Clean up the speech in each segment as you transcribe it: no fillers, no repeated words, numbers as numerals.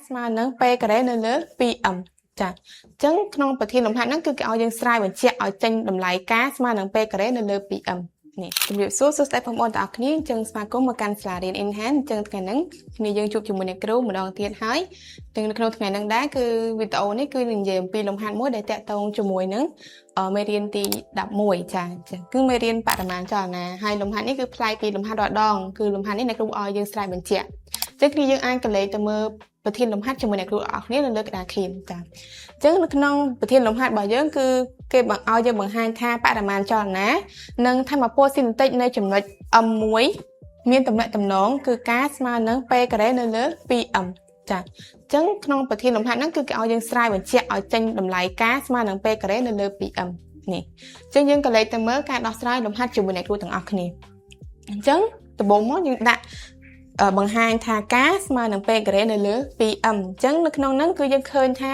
ស្មើនឹង P ការ៉េនៅលើ 2m ចាអញ្ចឹងក្នុងប្រធានលំហាត់ហ្នឹងគឺគេឲ្យយើងស្រាវបញ្ជាក់ឲ្យចេញតម្លៃការស្មើនឹង P ការ៉េនៅលើ 2m នេះជំរាបសួរសួស្តីបងប្អូនទាំងអស់គ្នាអញ្ចឹងស្វាគមន៍មកកាន់សាលារៀន Enhance អញ្ចឹងថ្ងៃហ្នឹងគ្នាយើងជួបជាមួយអ្នកគ្រូម្ដងទៀតហើយទាំងនៅក្នុងថ្ងៃហ្នឹងដែរគឺវីដេអូនេះគឺនឹងនិយាយអំពីលំហាត់មួយដែលតាក់ទងជាមួយនឹងមេរៀនទី11ចាគឺមេរៀនបរិមាណចលនាហើយលំហាត់នេះគឺប្លែកពីលំហាត់រាល់ដងគឺលំហាត់នេះអ្នកគ្រូឲ្យយើងស្រាវបញ្ជាក់អញ្ចឹងគ្នាយើងអាចកលេសទៅមើលប្រធានលំហាត់ជាមួយអ្នកគ្រូអរគ្នានៅលើក្តារខៀនចាអញ្ចឹងនៅក្នុងប្រធានលំហាត់របស់យើងគឺគេឲ្យយើងបង្ហាញថាបរិមាណចលនានិងថាមពលស៊ីនេតិកនៅចំណុច M1 មានតំណែងតំណងគឺការស្មើនឹង P ការ៉េនៅលើ 2m ចាអញ្ចឹងក្នុងប្រធានលំហាត់ហ្នឹងគឺគេឲ្យយើងស្រាវបញ្ជាក់ឲ្យចេញតម្លៃការស្មើនឹង P ការ៉េនៅលើ 2m នេះអញ្ចឹងយើងក៏លេខទៅមើលការដោះស្រាយលំហាត់ជាមួយអ្នកគ្រូទាំងអស់គ្នាអញ្ចឹងដំបូងមកយើងដាក់បង្ហាញថាការស្មើនឹង P ការ៉េនៅលើ 2m អញ្ចឹងនៅក្នុងហ្នឹងគឺយើងឃើញថា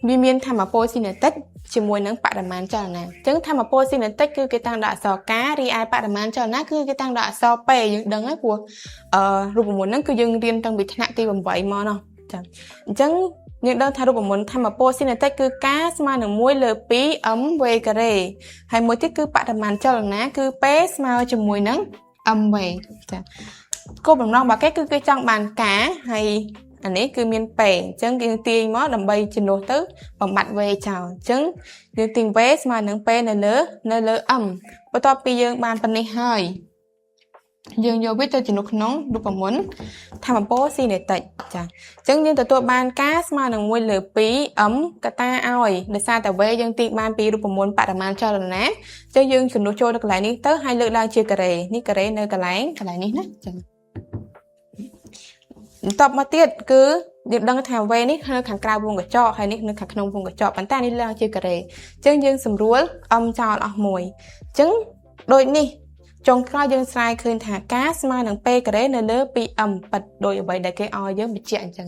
វាមានថាមពលស៊ីនេតិកជាមួយនឹងបរិមាណចលនាអញ្ចឹងថាមពលស៊ីនេតិកគឺគេតាំងដាក់អក្សរការរីឯបរិមាណចលនាគឺគេតាំងដាក់អក្សរ P យើងដឹងហើយព្រោះរូបមន្តហ្នឹងគឺយើងរៀនតាំងពីថ្នាក់ទី8មកណោះចាអញ្ចឹងយើងដឹងថារូបមន្តថាមពលស៊ីនេតិកគឺការស្មើនឹង1លើ 2m v ការ៉េហើយមួយទៀតគឺបរិមាណចលនាគឺ P ស្មើជាមួយនឹង mv ចាគោលបំណងរបស់គេគឺគេចង់បានការហើយអានេះគឺមាន P អញ្ចឹងយើងទាញមកដើម្បីជំនួសទៅបំបត្តិ V ចោលអញ្ចឹងយើងទាញ V ស្មើនឹង P នៅលើ M បន្ទាប់ពីយើងបានប៉ុណ្នេះហើយយើងយកវាទៅជំនួសក្នុងរូបមន្តថាមពលស៊ីនេតិកចាអញ្ចឹងយើងទទួលបានការស្មើនឹង1លើ 2m កតាឲ្យដោយសារតែ V យើងទាញបានពីរូបមន្តបរិមាណចលនាអញ្ចឹងយើងជំនួសចូលទៅកន្លែងនេះទៅហើយលើកឡើងជាការ៉េនេះការ៉េនៅកន្លែងនេះណាចឹងបន្ទាប់មកទៀតគឺយើងដឹងថា V នេះនៅខាងក្រៅវងកញ្ចក់ហើយនេះនៅខាងក្នុងវងកញ្ចក់ប៉ុន្តែនេះឡើងជាការ៉េអញ្ចឹងយើងសម្រួល m ចោលអស់មួយអញ្ចឹងដូចនេះចុងក្រោយយើងស្រាវឃើញថាការស្មើនឹង P ការ៉េនៅលើ 2m ប៉ិតដោយអ្វីដែលគេឲ្យយើងបញ្ជាក់អញ្ចឹ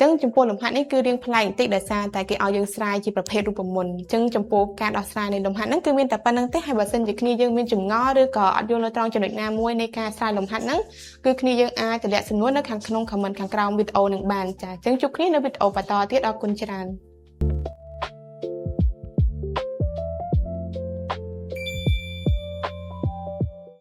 ងចំពោះលំហាត់នេះគឺរៀងប្លែកបន្តិចដោយសារតែគេឲ្យយើងស្រាវជាប្រភេទរូបមន្តអញ្ចឹងចំពោះការដោះស្រាយនៃលំហាត់ហ្នឹងគឺមានតែប៉ុណ្្នឹងទេហើយបើសិនជាគ្នាយើងមានចម្ងល់ឬក៏អត់យល់នៅត្រង់ចំណុចណាមួយនៃការស្រាវលំហាត់ហ្នឹងគឺគ្នាយើងអាចតម្លាក់សំណួរនៅខាងក្នុង comment ខាងក្រោមវីដេអូនឹងបានចាអញ្ចឹងជួបគ្នានៅវីដេអូបន្តទៀតអរគុណច្រើន